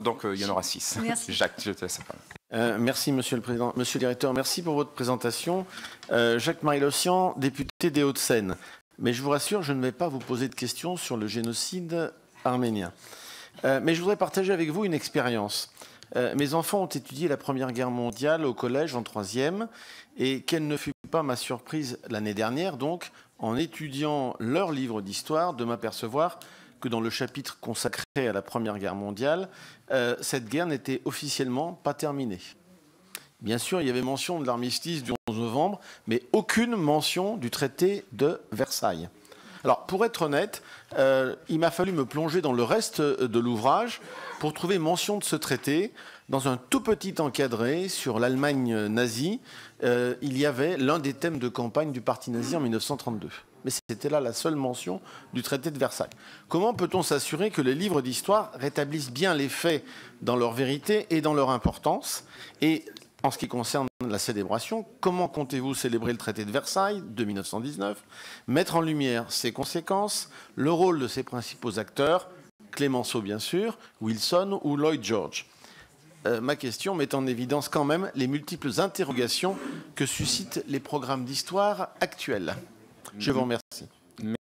donc il y en aura 6. Merci. Jacques, je te laisse la parole. Merci, Monsieur le Président. Monsieur le Directeur, merci pour votre présentation. Jacques-Marie Lossian, député des Hauts-de-Seine. Mais je vous rassure, je ne vais pas vous poser de questions sur le génocide arménien. Mais je voudrais partager avec vous une expérience. Mes enfants ont étudié la Première Guerre mondiale au collège en 3e, et quelle ne fut pas ma surprise l'année dernière, donc, en étudiant leur livre d'histoire, de m'apercevoir que dans le chapitre consacré à la Première Guerre mondiale, cette guerre n'était officiellement pas terminée. Bien sûr, il y avait mention de l'armistice du 11 novembre, mais aucune mention du traité de Versailles. Alors, pour être honnête, il m'a fallu me plonger dans le reste de l'ouvrage pour trouver mention de ce traité. Dans un tout petit encadré sur l'Allemagne nazie, il y avait l'un des thèmes de campagne du parti nazi en 1932. Mais c'était là la seule mention du traité de Versailles. Comment peut-on s'assurer que les livres d'histoire rétablissent bien les faits dans leur vérité et dans leur importance? Et en ce qui concerne la célébration, comment comptez-vous célébrer le traité de Versailles de 1919, mettre en lumière ses conséquences, le rôle de ses principaux acteurs, Clémenceau bien sûr, Wilson ou Lloyd George? Ma question met en évidence quand même les multiples interrogations que suscitent les programmes d'histoire actuels. Je vous remercie.